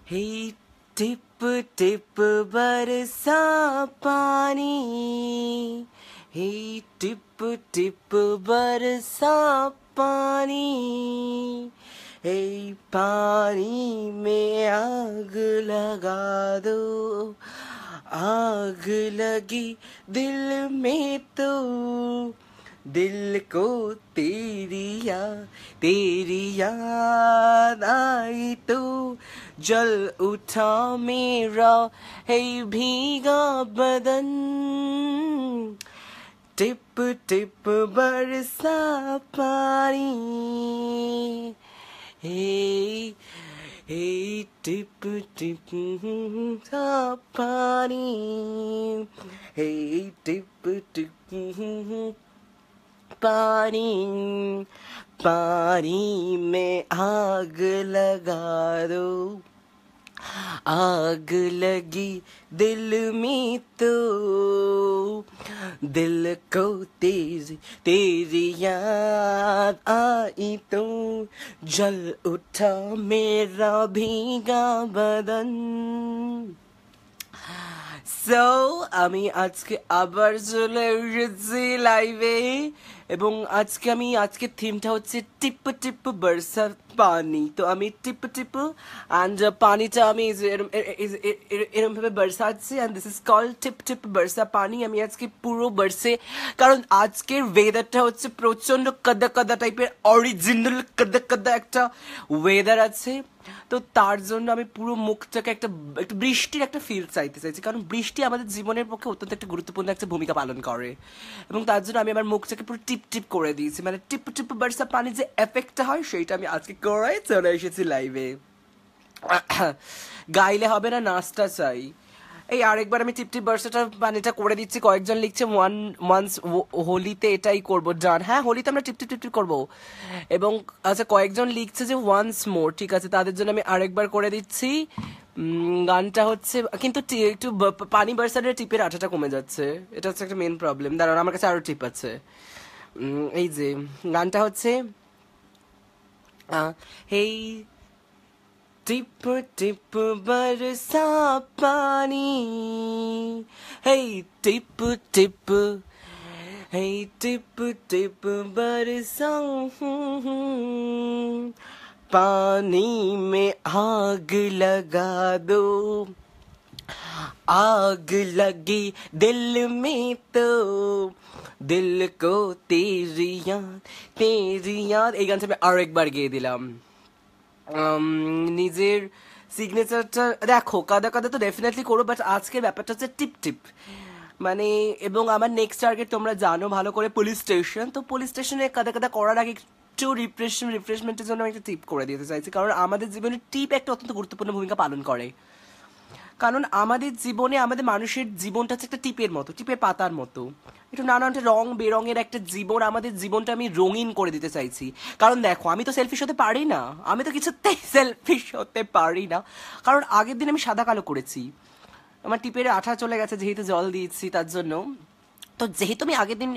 हे tip tip बरसा पानी, हे tip tip बरसा पानी, हे पानी में आग लगा दो, आग लगी दिल में तो, दिल को तेरी याद आई तो जल उठा मेरा है भीगा बदन, टिप टिप बरसा पानी, हे हे टिप टिप सा पानी, हे टिप टिप पानी, पानी में आग लगा दो, आग लगी दिल में तो, दिल को तेरी याद आई तो जल उठा मेरा भीगा बदन। সো আমি আজকে আবার চলে এসেছি লাইভে এবং আজকে থিমটা হচ্ছে টিপ টিপ বর্ষা পানি। তো আমি টিপ টিপ অ্যান্ড পানিটা আমি এরকম ভাবে বর্ষাচ্ছি অ্যান্ড দিস ইজ কল্ড টিপ টিপ বর্ষা পানি। আমি আজকে পুরো বর্ষে, কারণ আজকের ওয়েদারটা হচ্ছে প্রচন্ড কাদা কাদা টাইপের, অরিজিনাল কাদা কাদা একটা ওয়েদার আছে। তো তার জন্য আমি পুরো মুখটাকে একটা বৃষ্টির একটা ফিল চাইছি, কারণ বৃষ্টি আমাদের জীবনের পক্ষে অত্যন্ত একটা গুরুত্বপূর্ণ একটা ভূমিকা পালন করে এবং তার জন্য আমি আমার মুখটাকে পুরো টিপ টিপ করে দিয়েছি, মানে টিপ টিপ বর্ষা পানি যে এফেক্টটা হয় সেইটা আমি আজকে করে চলে এসেছি লাইভে। গাইলে হবে না, নাচটা চাই। এই আরেকবার আমি টিপ টিপ বর্ষাটা পানিটা করে দিচ্ছি। কয়েকজন লিখছে ওয়ান্স হোলিতে এটাই করবো, ডান। হ্যাঁ, হোলিতে আমরা টিপ টিপ টিপ টিপ করবো। এবং আচ্ছা, কয়েকজন লিখছে যে ওয়ান্স মোর, ঠিক আছে, তাদের জন্য আমি আরেকবার করে দিচ্ছি। গানটা হচ্ছে কিন্তু একটু পানি বর্ষার টিপের আঠাটা কমে যাচ্ছে, এটা হচ্ছে একটা মেন প্রবলেম। দাঁড়ান, আমার কাছে আরো টিপ আছে। এই যে গানটা হচ্ছে হেই টিপ টিপ বরসা পানি, হেই টিপ টিপ, হেই টিপ টিপ বরসা पानी में आग लगा दो, आग लगी दिल में तो दिल को तेरी याद। এই গানটা আমি আরেকবার গেয়ে দিলাম। নিজের সিগনেচারটা দেখো, কাদা কাদা তো ডেফিনেটলি করো, বাট আজকের ব্যাপারটা হচ্ছে টিপ টিপ, মানে। এবং আমার নেক্সট টার্গেট তোমরা জানো ভালো করে, পুলিশ স্টেশন। তো পুলিশ স্টেশনে কাদা কাদা করার আগে একটু রিফ্রেশমেন্টের জন্য আমি একটা টিপ করে দিতে চাইছি, কারণ আমাদের জীবনে টিপ একটা অত্যন্ত গুরুত্বপূর্ণ ভূমিকা পালন করে। কারণ আমাদের জীবনে, আমাদের মানুষের জীবনটা হচ্ছে একটা টিপের মতো, টিপের পাতার মতো, একটু নানানটা রং বেরঙের একটা জীবন। আমাদের জীবনটা আমি রঙিন করে দিতে চাইছি। কারণ দেখো, আমি তো সেলফিশ হতে পারি না, আমি তো কিছুতেই সেলফিশ হতে পারি না, কারণ আগের দিন আমি সাদা কালো করেছি, আমার টিপের আঠা চলে গেছে যেহেতু জল দিয়েছি তার জন্য। তো যেহেতু আমি আগের দিন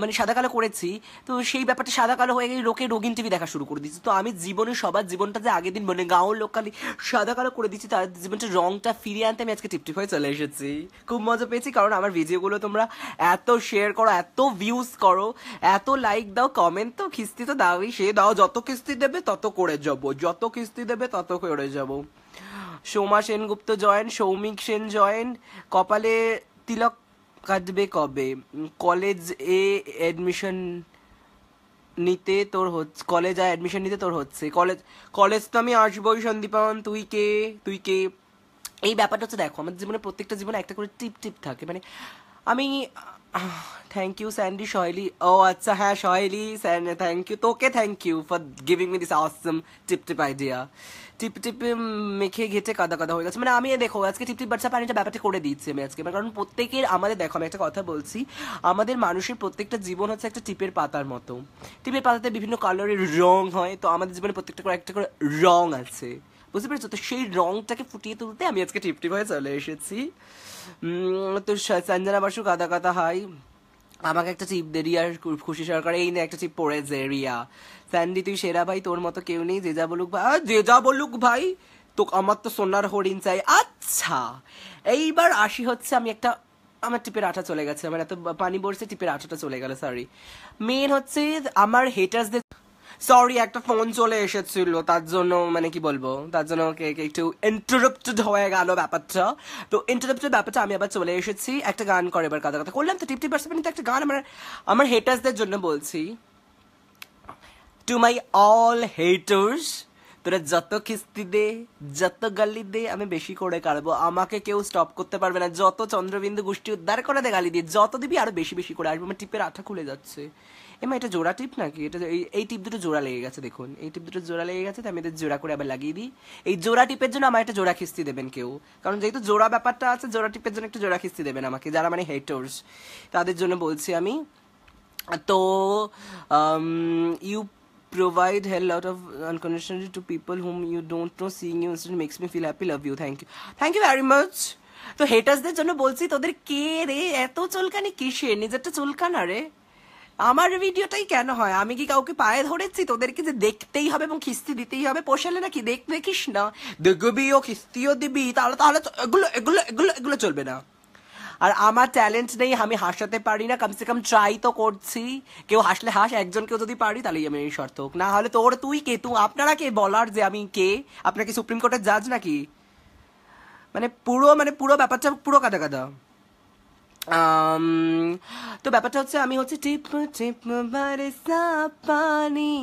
মানে সাদা কালো করেছি, তো সেই ব্যাপারটা সাদা কালো হয়ে গেলে লোকে রঙিন টিভি দেখা শুরু করে দিচ্ছে। তো আমি জীবনে সবার জীবনটা যে আগের দিন মানে গাঁও লোকালি সাদা কালো করে দিচ্ছি, তার জীবনটা রংটা ফিরিয়ে আনতে আমি আজকে টিপটিপ হয়ে চলে এসেছি। খুব মজা পেয়েছি, কারণ আমার ভিডিওগুলো তোমরা এত শেয়ার করো, এত ভিউজ করো, এত লাইক দাও, কমেন্ট তো কিস্তি তো দাওই, সে দাও, যত কিস্তি দেবে তত করে যাবো, যত কিস্তি দেবে তত করে যাবো। Soma Sengupta join, Soumik Sen join. কপালে তিলক কাটবে কবে? কলেজ অ্যাডমিশন নিতে তোর হচ্ছে, কলেজ অ্যাডমিশন নিতে তোর হচ্ছে। কলেজ তো আমি আসবোই সন্দীপন। তুই কে? এই ব্যাপারটা হচ্ছে, দেখো, আমাদের জীবনে প্রত্যেকটা জীবনে একটা করে টিপ টিপ থাকে, মানে আমি থ্যাংক ইউ স্যান্ডি সহেলি। ও আচ্ছা, হ্যাঁ সহেলি, থ্যাংক ইউ তোকে, thank you for giving me this awesome টিপ টিপ আইডিয়া। টিপ টিপ মেখে ঘেটে কাদা কাদা হয়ে গেছে, মানে আমি দেখো আজকে টিপ টিপ বাচ্চা পানিটা ব্যাপারটা করে দিচ্ছি আমি আজকে, কারণ প্রত্যেকের আমাদের, দেখো আমি একটা কথা বলছি, আমাদের মানুষের প্রত্যেকটা জীবন হচ্ছে একটা টিপের পাতার মতো। টিপের পাতাতে বিভিন্ন কালারের রং হয়, তো আমাদের জীবনে প্রত্যেকটা করে একটা করে রং আছে, বুঝতে পেরেছো? তো সেই রংটাকে ফুটিয়ে তুলতে আমি আজকে টিপ টিপ হয়ে চলে এসেছি। তো সঞ্জনা বাসু কাদা কাদা হাই, আমাকে একটা চিপ দে রিয়ার, খুশি সরকার এই না একটা চিপ পড়েছে রিয়া। স্যান্ডি তুই সেরা ভাই, তোর মতো কেউ নেই, যে যা বলুক ভাই, তো আমার তো সোনার হরিণ চাই। আচ্ছা এইবার আসি হচ্ছে আমি একটা, আমার টিপের আঠা চলে গেছে, আমার এত পানি পড়ছে টিপের আঠাটা চলে গেল, সরি। মেন হচ্ছে আমার হেটার্সদের, সরি একটা ফোন চলে এসেছিল তার জন্য, মানে কি বলবো, তার জন্য একটু ইন্টারাপ্টেড হয়ে গেল ব্যাপারটা। তো ইন্টারাপ্টেড ব্যাপারটা আমি আবার চলে এসেছি, একটা গান করে এবার কথা কথা করলাম তো টিপ টিপ পার্সেন্ট একটা গান আমার হেটার্সদের জন্য বলছি। টু মাই অল হেটার্স, তোরা যত খিস্তি দে, যত গালি দে, আমি বেশি করে কাড়বো, আমাকে কেউ স্টপ করতে পারবে না। যত চন্দ্রবিন্দু গোষ্ঠী উদ্ধার করে দে গালি দিয়ে, যত দিবি আরো বেশি বেশি করে আসবে। আমার টিপের আঠা খুলে যাচ্ছে। এমা এটা জোড়া টিপ নাকি? এটা এই টিপ দুটো জোড়া লেগে গেছে, দেখুন এই টিপ দুটো জোড়া লেগে গেছে, তো আমি এদের জোড়া করে আবার লাগিয়ে দিই। এই জোড়া টিপের জন্য আমার একটা জোড়া খিস্তি দেবেন কেউ, কারণ যেহেতু জোড়া ব্যাপারটা আছে, জোড়া টিপের জন্য একটা জোড়া খিস্তি দেবেন আমাকে, যারা মানে হেটার্স তাদের জন্য বলছি আমি। তো you provide hell out of unconditionally to people whom you don't know. Seeing you instantly makes me feel happy. Love you. Thank you very much. তো হেটার্সদের জন্য বলছি, তোদের কে রে এত চুলকানি কিসে? নিজেরটা চুলকানা রে, আমার ভিডিওটাই কেন হয়? আমি কি কাউকে পায়ে ধরেছি? তোদেরকে যে দেখতেই হবে এবং খিস্তি দিতেই হবে, পোষালে নাকি? দেখিস না, দেখবিও খিস্তিও দিবি, তাহলে তাহলে এগুলো এগুলো এগুলো এগুলো চলবে না। আর আমার ট্যালেন্ট নেই, আমি হাসাতে পারি না, কমসে কম ট্রাই তো করছি। কেউ হাসলে হাস, একজনকেও যদি পারি তাহলেই আমি এই শর্ত হোক, না হলে তুই কে? আপনারা কে বলার যে আমি কে? আপনাকে সুপ্রিম কোর্টের জাজ নাকি? মানে পুরো ব্যাপারটা পুরো কাদা কাদা। তো ব্যাপারটা হচ্ছে আমি হচ্ছে টিপ টিপ বারসা পানি।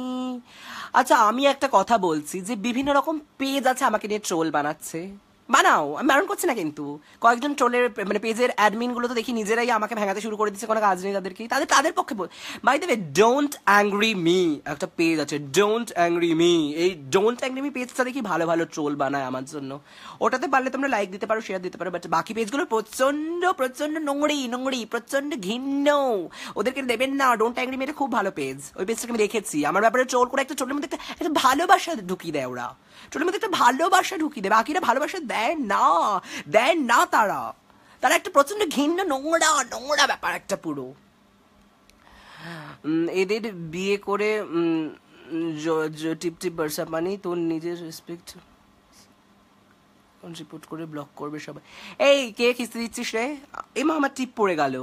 আচ্ছা আমি একটা কথা বলছি, যে বিভিন্ন রকম পেজ আছে আমাকে নিয়ে ট্রোল বানাচ্ছে, বানাও, আমি বারণ করছি না, কিন্তু কয়েকজন ট্রোলের মানে পেজের অ্যাডমিন গুলো তো দেখি নিজেরাই আমাকে ভেঙাতে শুরু করে দিচ্ছে, কোনো কাজ নেই তাদেরকে, তাদের পক্ষে by the way don't angry me একটা পেজ আছে, ডোন্ট অ্যাংরি মি। এই ডোন্ট অ্যাংরি মি পেজটা দেখি ভালো ভালো ট্রোল বানায় আমার জন্য, ওটাতে পারলে তোমরা লাইক দিতে পারো, শেয়ার দিতে পারো, বাট বাকি পেজগুলো প্রচন্ড প্রচন্ড নোংরি প্রচন্ড ঘৃণ্য, ওদেরকে দেবেন না। ডোন্ট অ্যাংরি মি এটা খুব ভালো পেজ, ওই পেজটাকে আমি দেখেছি, আমার ব্যাপারে ট্রোল করে একটা ট্রোলের মধ্যে একটা ভালোবাসা ঢুকিয়ে দেয় ওরা, ট্রোলের মধ্যে একটা ভালোবাসা ঢুকিয়ে দেয়, বাকিরা ভালোবাসা দেয় না তারা একটা প্রচন্ড ঘৃণ্য নোংরা ব্যাপার একটা পুরো। এদের বিয়ে করে টিপ টিপ বর্ষা পানি, তোর নিজের রেসপেক্ট রিপোর্ট করে ব্লক করবে সবাই। এই কে খিস্তি দিচ্ছিস রে? এমা আমার টিপ পড়ে গেল,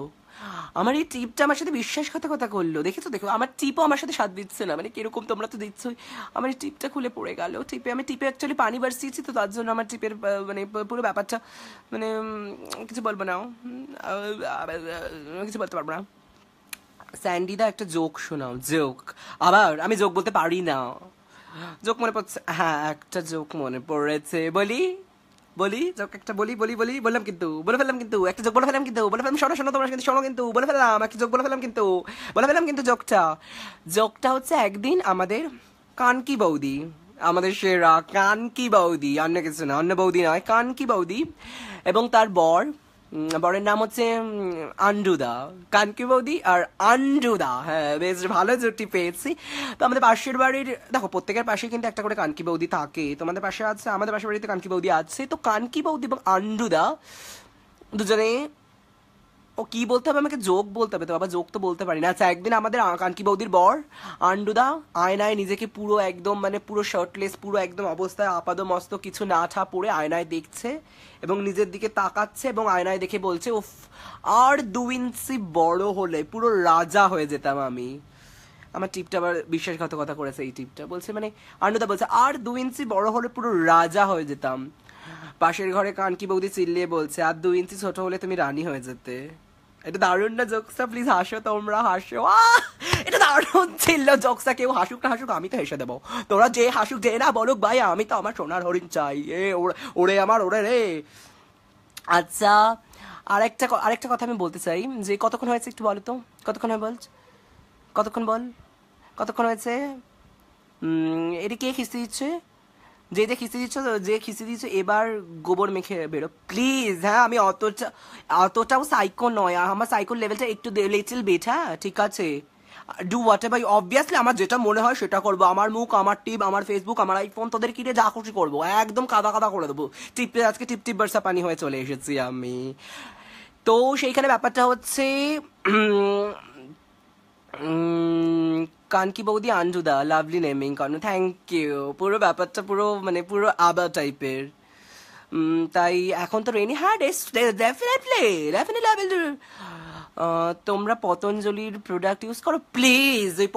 আমার এই টিপটা আমার সাথে বিশ্বাসঘাতকতা করলো, দেখেছো? দেখো আমার টিপও আমার সাথে সাথ দিচ্ছে না, মানে কিরকম তোমরা তো দিচ্ছই, আমার এই টিপটা খুলে পড়ে গেল। আমি টিপে অ্যাকচুয়ালি পানি বাড়ছিয়েছি, তো তার জন্য আমার টিপের মানে পুরো ব্যাপারটা মানে কিছু বলবো না, কিছু বলতে পারবো না। স্যান্ডিদা একটা জোক শোনাও। জোক? আবার আমি জোক বলতে পারি না। জোক মনে পড়ছে, হ্যাঁ একটা জোক মনে পড়েছে, বলি জোক একটা বললাম কিন্তু বলে ফেললাম, কিন্তু একটা জোক বলে ফেললাম, শোনো তোমরা কিন্তু শোনো, কিন্তু বলে ফেললাম একটা জোক বলে ফেললাম, কিন্তু জোকটা হচ্ছে একদিন আমাদের কানকি বৌদি, আমাদের সেরা কানকি বৌদি, অন্য কিছু না, অন্য বৌদি নয়, কানকি বৌদি এবং তার বরের নাম হচ্ছে আন্ডুদা, কানকি বৌদি আর আন্ডুদা, হ্যাঁ বেশ ভালো জুটি পেয়েছি। তো আমাদের পাশের বাড়ির, দেখো প্রত্যেকের পাশে কিন্তু একটা করে কানকি বৌদি থাকে, তোমাদের পাশে আছে, আমাদের পাশের বাড়িতে কানকি বৌদি আছে। তো কানকি বৌদি এবং আন্ডুদা দুজনে, ও কি বলতে হবে আমাকে? জোক বলতে হবে তো বাবা, জোক তো বলতে পারি না। আচ্ছা একদিন আমাদের কানকি বৌদির বর আন্ডুদা আয়নায় নিজেকে পুরো একদম মানে পুরো শার্টলেস, পুরো একদম অবস্থায় আপাদ মস্ত কিছু না ঠা পরে আয়নায় দেখছে এবং নিজের দিকে তাকাচ্ছে এবং আয়নায় দেখে বলছে, উফ আর 2 ইঞ্চি বড় হলে পুরো রাজা হয়ে যেতাম আমি। আমার টিপটা আবার বিশ্বাসঘাতকতা করেছে এই টিপটা, বলছে মানে আন্ডুদা বলছে আর 2 ইঞ্চি বড় হলে পুরো রাজা হয়ে যেতাম। পাশের ঘরে কানকি বৌদি চিল্লিয়ে বলছে আর 2 ইঞ্চি ছোট হলে তুমি রানী হয়ে যেতে। এটা দারুণ না জোকসটা? প্লিজ হাসো, তোমরা হাসো, এটা দারুণ ছিল জোকসটা। কেউ হাসুক না হাসুক আমি তো হেসে দেবো, তোরা যে হাসুক যে না বলুক ভাই, আমি তো আমার সোনার হরিণ চাই, ওরে আমার ওরে রে। আচ্ছা আরেকটা কথা আমি বলতে চাই, যে কতক্ষণ হয়েছে একটু বলো তো, কতক্ষণ হয় বল, কতক্ষণ হয়েছে? এটা কে খিস্তি দিচ্ছে? যে খিস্তি দিচ্ছ এবার গোবর মেখে বেরো প্লিজ। হ্যাঁ আমি অতটাও সাইকো নয়, আমার সাইকোর লেভেলটা একটু লিটল বিট, হ্যাঁ ঠিক আছে। ডু হোয়াট এভার, অবভিয়াসলি আমার যেটা মনে হয় সেটা করবো, আমার মুখ, আমার টিপ, আমার ফেসবুক, আমার আইফোন, তোদের কিনে যা খুশি করবো, একদম কাদা কাদা করে দেবো। আজকে টিপ টিপ বর্ষা পানি হয়ে চলে এসেছি আমি। তো সেইখানে ব্যাপারটা হচ্ছে কানকি বৌদি আঞ্জুদা, লাভলি নেমিং, কারণ থ্যাংক ইউ। পুরো ব্যাপারটা পুরো মানে পুরো আবা টাইপের। তাই এখন তো রেনি, হ্যাঁ ডেফিনেটলি ডেফিনেটলি। তোমরা পতঞ্জলির প্রোডাক্ট ইউজ করো প্লিজ। ওই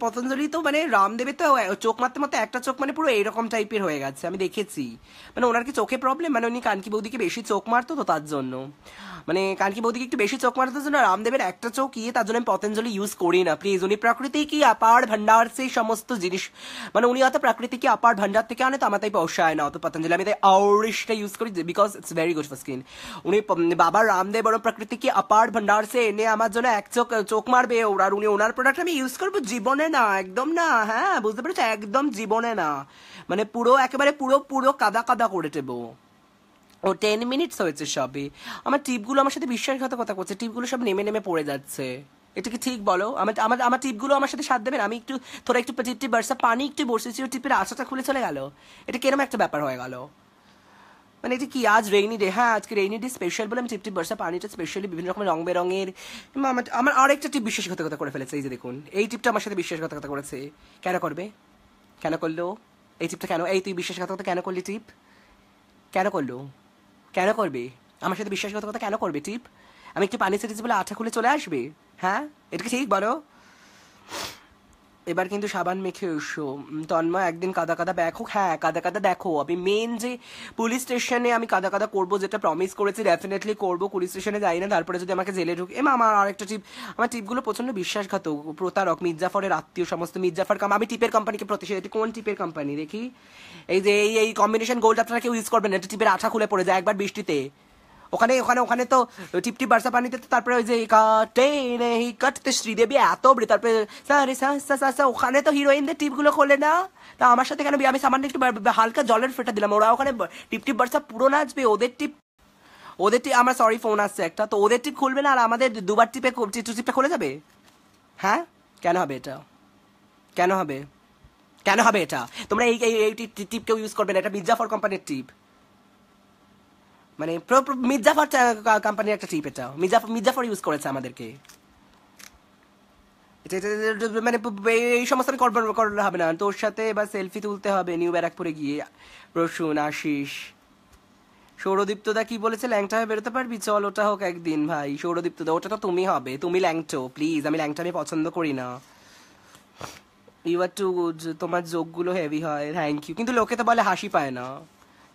পতঞ্জলি তো মানে রামদেবের তো চোখ মারতে মারতে একটা চোখ মানে পুরো এইরকম টাইপের হয়ে গেছে, আমি দেখেছি। মানে ওনার কি চোখে প্রবলেম, মানে উনি কানকি বৌদিকে বেশি চোখ মারতো তো তার জন্য, মানে কানকি বৌদিকে একটু বেশি চোখ মারতো জন্য রামদেবের একটা চোখ ইয়ে, তার জন্য আমি পতঞ্জলি ইউজ করি না প্লিজ। উনি প্রকৃতি কি আপার ভান্ডার সেই সমস্ত জিনিস, মানে উনি অত প্রকৃতি কি আপার ভান্ডার থেকে আনে, তো আমার তাই পোষায় না অত পতঞ্জলি। আমি তাই অরিশটা ইউজ করি because it's very good for skin. উনি বাবা রামদেব বড় প্রকৃতি কি আপার ভান্ডার সে এনে আমার জন্য এক চোখ মারবে আর উনি ওনার প্রোডাক্ট আমি ইউজ করবো? জীবনে না, একদম না। হ্যাঁ বুঝতে পেরেছো, একদম জীবনে না। মানে পুরো একেবারে পুরো পুরো কাদা কাদা করে দেবো। ও 10 মিনিটস হয়েছে সবই। আমার টিপগুলো আমার সাথে বিশ্বাসঘাতকতা করছে, টিপগুলো সব নেমে নেমে পড়ে যাচ্ছে। এটা কি ঠিক বলো? আমার আমার আমার টিপগুলো আমার সাথে সাথ দেবেন? আমি একটু তোরা একটু টিপ বার্সা পানি একটু বসেছি, ও টিপের আশাটা খুলে চলে গেল। এটা কিরম একটা ব্যাপার হয়ে গেল? মানে এটা কি আজ রেইনি ডে? হ্যাঁ আজকে রেইনি ডে স্পেশাল বলে আমি টিপ বার্সা পানিটা স্পেশালি বিভিন্ন রকমের রং বেরঙের। আমার আমার আরেকটা টিপ বিশ্বাসঘাতকতা করে ফেলেছে, এই যে দেখুন এই টিপটা আমার সাথে বিশ্বাসঘাতকতা করেছে। কেন করবে? কেন করলো এই টিপটা? কেন এই তুই বিশ্বাসঘাতকতা কেন করলি টিপ? কেন করলো? কেন করবে আমার সাথে বিশ্বাসঘাতকতা? কেন করবে টিপ? আমি একটু পানি ছেড়েছি বলে আঠা খুলে চলে আসবে? হ্যাঁ এটা কি ঠিক বলো? এবার কিন্তু সাবান মেখে এসো। তন্ময় একদিন কাদা কাদা ব্যাগ হোক। হ্যাঁ কাদা কাদা দেখো, আমি মেন যে পুলিশ স্টেশনে আমি কাদা কাদা করবো যেটা প্রমিস করেছি, ডেফিনেটলি করবো। পুলিশ স্টেশনে যাই না, তারপরে যদি আমাকে জেলে ঢুকে আমার আরেকটা টিপ, আমার টিপগুলো প্রচন্ড বিশ্বাসঘাতক, প্রতারক, মির্জাফরের আত্মীয় সমস্ত মির্জাফর আমি টিপের কোম্পানিকে প্রতিষেধ। কোন টিপের কোম্পানি দেখি? এই যে এই কম্বিনেশন গোল্ড আপনারা কেউ ইউজ করবেন না, এটা টিপের আঠা খুলে পড়ে যায় একবার বৃষ্টিতে। ওখানে ওখানে ওখানে তো টিপ টিপ বার্সা পানিতে তো, তারপরে ওই যে কাটে নেই কাটতে শ্রীদেবী এত তারপরে ওখানে তো হিরোইনদের টিপগুলো খোলে না। তা আমার সাথে কেন? আমি সামান্য একটু হালকা জলের ফেটা দিলাম, ওরা ওখানে টিপ টিপ বার্সা পুরো নাচবে। ওদের টিপ আমার সরি ফোন আসছে একটা, তো ওদের টিপ খুলবে না আর আমাদের দুবার টিপটা খুলে যাবে? হ্যাঁ কেন হবে এটা? কেন হবে? কেন হবে এটা? তোমরা এই টিপ কেউ ইউজ করবে না, এটা মির্জাফর কোম্পানির টিপ, মানে মির্জাফর কোম্পানির একটা টিপ। এটা মির্জাফর ইউজ করেছে আমাদেরকে। মানে এই সমস্ত করলে হবে না। তোর সাথে এবার সেলফি তুলতে হবে নিউ ব্যারাকপুরে গিয়ে। প্রসূন, আশিস, সৌরদীপ্তদা কি বলেছে? ল্যাংটা হয়ে বেরোতে পারবি? চল ওটা হোক একদিন ভাই। সৌরদীপ্তদা ওটা তো তুমি হবে, তুমি ল্যাংটো প্লিজ। আমি ল্যাংটা আমি পছন্দ করি না। ইউ আর টু গুড, তোমার যোগগুলো হেভি হয়। Thank you. কিন্তু লোকে তো বলে হাসি পায় না,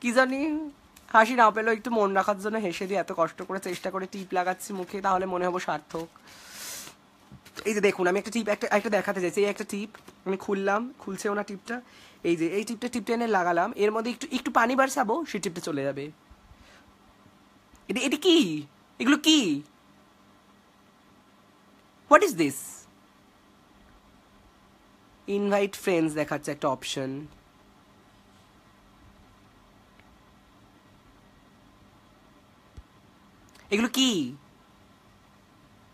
কি জানি। হাসি না পেলেও একটু মন রাখার জন্য হেসে দিয়ে এত কষ্ট করে চেষ্টা করে টিপ লাগাচ্ছি মুখে, তাহলে মনে হবো সার্থক। এই যে দেখুন আমি একটা টিপ একটা দেখাতে চাইছি। এই একটা টিপ আমি খুলছেও না টিপটা। এই যে এই টিপটা এনে লাগালাম, এর মধ্যে একটু একটু পানি বারসাবো, সেই টিপটা চলে যাবে। এটা কি? এগুলো কি? What is this? Invite friends দেখাচ্ছে একটা অপশন। এগুলো কি?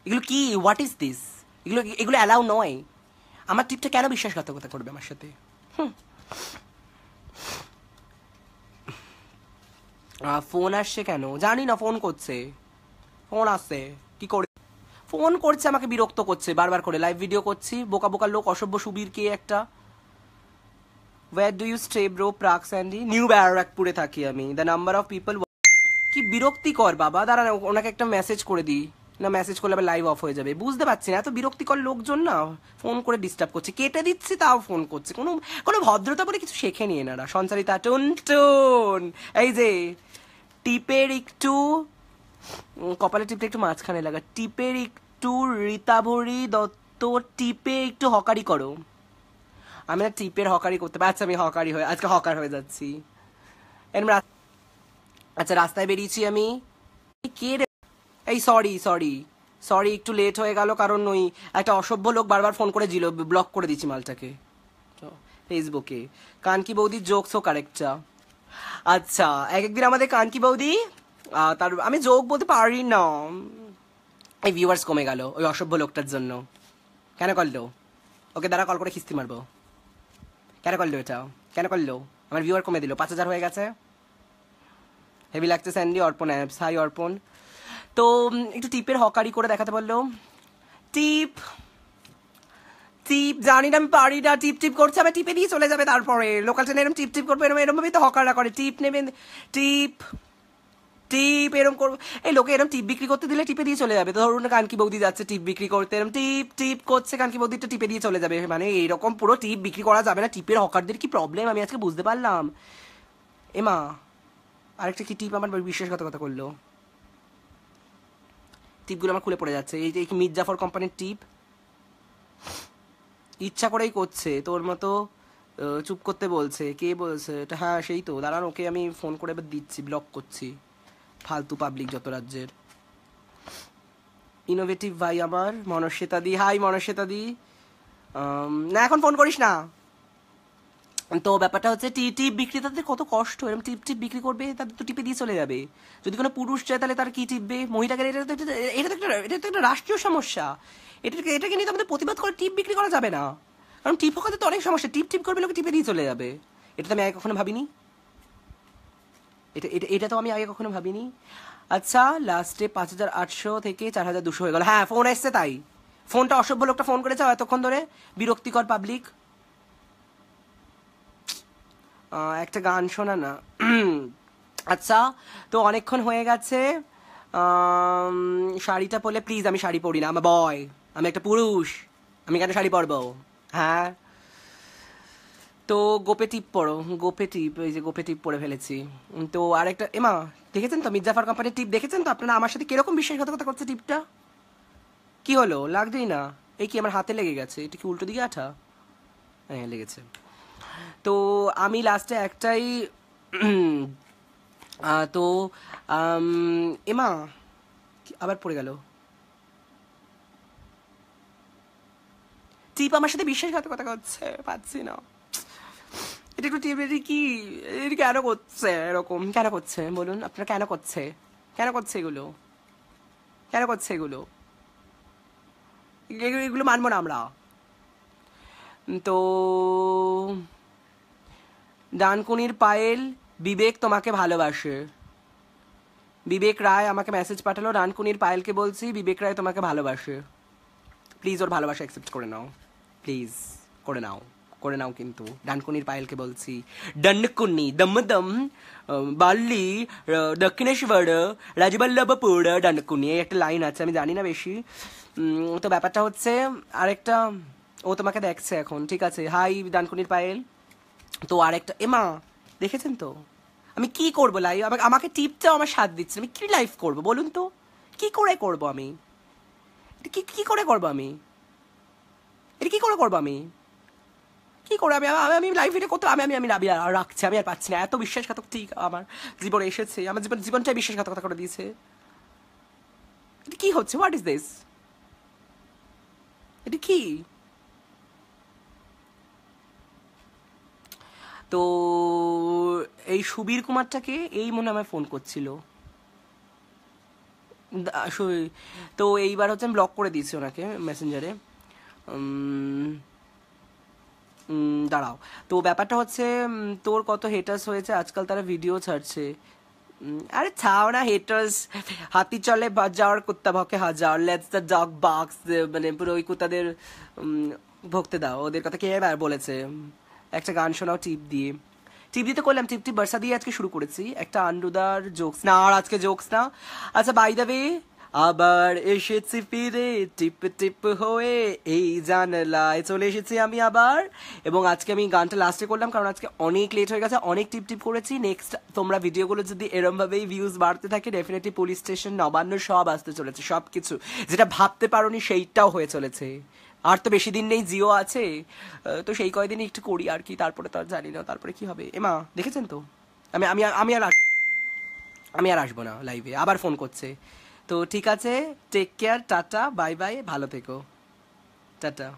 এগুলো কি? What is this? এগুলো এগুলো অ্যালাউ নয়। আমার টিপটা কেন বিশ্বাসঘাতকতা করবে আমার সাথে? ফোন আসছে কেন জানি না, ফোন করছে, ফোন আসছে কি করে ফোন করছে আমাকে বিরক্ত করছে বারবার করে। লাইভ ভিডিও করছি, বোকা বোকা লোক, অসভ্য সুবীর কে একটা। Where do you stay bro? প্রাক স্যান্ডি, নিউ ব্যারাকপুরে থাকি আমি। দ্য নাম্বার অফ পিপল, কি বিরক্তিকর বাবা। দাঁড়া ওনাকে একটা মেসেজ করে দিই, না মেসেজ করলে আবার লাইভ অফ হয়ে যাবে। বুঝতে পারছি না, এত বিরক্তিকর লোকজন না ফোন করে ডিস্টার্ব করছে, কেটে দিচ্ছি তাও ফোন করছে। কোনো কোনো ভদ্রতা বলে কিছু শেখে নিয়ে এনারা। সঞ্চারিতা টুন, এই যে টিপের একটু কপালে টিপটা একটু মাঝখানে লাগা, টিপের একটু রীতাভরি দত্ত, টিপে একটু হকারি করো। আমি না টিপের হকারি করতে পারছি, আমি হকারি হয়ে আজকে হকার হয়ে যাচ্ছি। আচ্ছা রাস্তায় বেরিয়েছি আমি। কে রে? এই সরি একটু লেট হয়ে গেল, কারণ ওই একটা অসভ্য লোক বারবার ফোন করে দিল, ব্লক করে দিচ্ছি মালটাকে ফেসবুকে। কানকি বৌদির জোকস হোক আরেকটা। আচ্ছা একদিন আমাদের কানকি বৌদি, তার আমি জোক বলতে পারি না, এই ভিউয়ার্স কমে গেল ওই অসভ্য লোকটার জন্য। কেন করলো? ওকে দ্বারা কল করে খিস্তি মারবো। কেন করলো এটা? কেন করলো? আমার ভিউয়ার কমে দিল, 5000 হয়ে গেছে। হেভি লাগছে স্যান্ডি। অর্পণ অ্যাপস, হাই অর্পণ। তো একটু টিপের হকারি করে দেখাতে বললো। টিপ টিপ জানি না, আমি পারি না, টিপ টিপ করছে, আবার টিপে দিয়ে চলে যাবে, তারপরে লোকাল ট্রেনে এরকম টিপ টিপ করবে, এরকম এরকম ভাবেই তো হকাররা করে, টিপ নেবে, টিপ টিপ এরকম করবো। এই লোকে এরকম টিপ বিক্রি করতে দিলে টিপে দিয়ে চলে যাবে। তো ধরুন কানকি বৌদি যাচ্ছে টিপ বিক্রি করতে, এরকম টিপ টিপ করছে, কানকি বৌদিটা টিপে দিয়ে চলে যাবে। মানে এইরকম পুরো টিপ বিক্রি করা যাবে না। টিপের হকারদের কি প্রবলেম আমি আজকে বুঝতে পারলাম। এমা আরেকটা কি টিপ আমার বিশ্বাসঘাতকতা করলো। টিপগুলো আমার খুলে পড়ে যাচ্ছে। এই যে মির্জাফর কোম্পানির টিপ, ইচ্ছা করেই করছে, তোর মতো চুপ করতে বলছে। কে বলছে এটা? হ্যাঁ সেই তো, দাঁড়ান ওকে আমি ফোন করে এবার দিচ্ছি, ব্লক করছি ফালতু পাবলিক যত রাজ্যের। ইনোভেটিভ ভাই আমার মনস্বেতা দি, হাই মনস্বেতা দি। না এখন ফোন করিস না। তো ব্যাপারটা হচ্ছে টিপ বিক্রেতাদের কত কষ্ট, এরকম টিপ টিপ বিক্রি করবে, তাদের তো টিপে দিয়ে চলে যাবে। যদি কোনো পুরুষ চায় তাহলে তার কি টিপবে? মহিলাকে এটা তো একটা রাষ্ট্রীয় সমস্যা। এটাকে নিয়ে তো আমাদের প্রতিবাদ করে টিপ বিক্রি করা যাবে না, কারণ টিপ হকাতে তো অনেক সমস্যা। টিপ টিপ করবে, লোকে টিপে দিয়ে চলে যাবে। এটা তো আমি আগে কখনো ভাবিনি, এটা এটা এটা তো আমি আগে কখনো ভাবিনি। আচ্ছা লাস্টে 5800 থেকে 4200 হয়ে গেল। হ্যাঁ ফোন এসছে তাই, ফোনটা অসভ্য লোকটা ফোন করেছে এতক্ষণ ধরে, বিরক্তিকর পাবলিক। একটা গান শোনা না। আচ্ছা তো অনেকক্ষণ হয়ে গেছে। শাড়িটা পরলে প্লিজ, আমি শাড়ি পরি না, আমার বয়, আমি একটা পুরুষ, আমি কেন শাড়ি পরবো? হ্যাঁ তো গোপে টিপ পরো, গোপে টিপ, এই যে গোপে টিপ পরে ফেলেছি। তো আরেকটা এমা দেখেছেন তো মির্জাফর কোম্পানির টিপ দেখেছেন তো আপনারা? আমার সাথে কিরকম বিশ্বাসঘাতকতা করছে টিপটা। কি হলো? লাগছেই না? এই কি আমার হাতে লেগে গেছে? এটা কি উল্টো দিকে আঠা? হ্যাঁ লেগেছে। তো আমি লাস্টে একটাই তো এমা আবার পড়ে গেল। টিপ আমার সাথে বিশ্বাসঘাতকতা করছে, পাচ্ছি না। এটা একটু টিপ, এটা কি, এটা কেন করছে এরকম? কেন করছে বলুন আপনারা, কেন করছে? কেন করছে এগুলো? কেন করছে এগুলো? এগুলো মানবো না আমরা। তো ডানকুনির পায়েল, বিবেক তোমাকে ভালোবাসে। বিবেক রায় আমাকে মেসেজ পাঠালো, ডানকুনির পায়েলকে বলছি বিবেক রায় তোমাকে ভালোবাসে, প্লিজ ওর ভালোবাসা অ্যাকসেপ্ট করে নাও, প্লিজ করে নাও, করে নাও। কিন্তু ডানকুনির পায়েলকে বলছি, ডানকুনি দমদম বাল্লি দক্ষিণেশ্বর রাজবল্লভপুর ডানকুনি, এই একটা লাইন আছে, আমি জানি না বেশি। তো ব্যাপারটা হচ্ছে আরেকটা, ও তোমাকে দেখছে এখন, ঠিক আছে, হাই ডানকুনির পায়েল। তো আরেকটা এমা দেখেছেন তো আমি কি করবো লাইভ, আমাকে টিপটাও আমার সাথ দিচ্ছে, আমি কি লাইভ করবো বলুন তো? কি করে করবো আমি? কি কি করে করবো আমি? এটা কি করে করবো আমি? কি করে আমি আমি লাইভ ভিডিও করতে, আমি আমি আমি আর রাখছি, আমি আর পাচ্ছি না। এত বিশ্বাসঘাতক ঠিক আমার জীবনে এসেছে, আমার জীবনটাই বিশ্বাসঘাতকতা করে দিয়েছে। এটা কি হচ্ছে? What is this? এটা কি? তো এই সুবীর কুমারটাকে এই মনে আমায় ফোন করছিল। তো এইবার হচ্ছে আমি ব্লক করে দিয়েছি ওনাকে মেসেঞ্জারে। দাঁড়াও। তো ব্যাপারটা হচ্ছে তোর কত হেটার্স হয়েছে আজকাল, তারা ভিডিও ছাড়ছে। আরে ছাও না হেটার্স, হাতি চলে যাওয়ার কুত্তা ভকে হাজার, লেটস দ্য ডগ বাক্স, মানে পুরো ওই কুত্তাদের ভুগতে দাও, ওদের কথা কে বলেছে? একটা গান শোনাও টিপ দিয়ে। টিপ দিতে করলাম, টিপ টিপ বর্ষা দিয়ে আজকে শুরু করেছি, একটা আন্ডুদার জোকস না, আর আজকে জোকস না। আচ্ছা বাই দ্য ওয়ে আবার এসেছি ফিরে, টিপ টিপ হয়ে এই জানলায় চলে এসেছি আমি আবার। এবং আজকে আমি গানটা লাস্টে করলাম কারণ আজকে অনেক লেট হয়ে গেছে, অনেক টিপ টিপ করেছি। নেক্সট তোমরা ভিডিওগুলো যদি এরমভাবেই ভিউজ বাড়তে থাকে, ডেফিনেটলি পুলিশ স্টেশন, নবান্ন সব আসতে চলেছে, সব কিছু যেটা ভাবতে পারোনি সেইটাও হয়ে চলেছে। আর তো বেশি দিন নেই, জিও আছে, তো সেই কয়দিন একটু করি আর কি, তারপরে তো আর জানি না তারপরে কি হবে। এমা দেখেছেন তো আমি আমি আমি আর আমি আর আসবো না লাইভে, আবার ফোন করছে। তো ঠিক আছে, take care, tata, bye bye, ভালো থেকো, টাটা।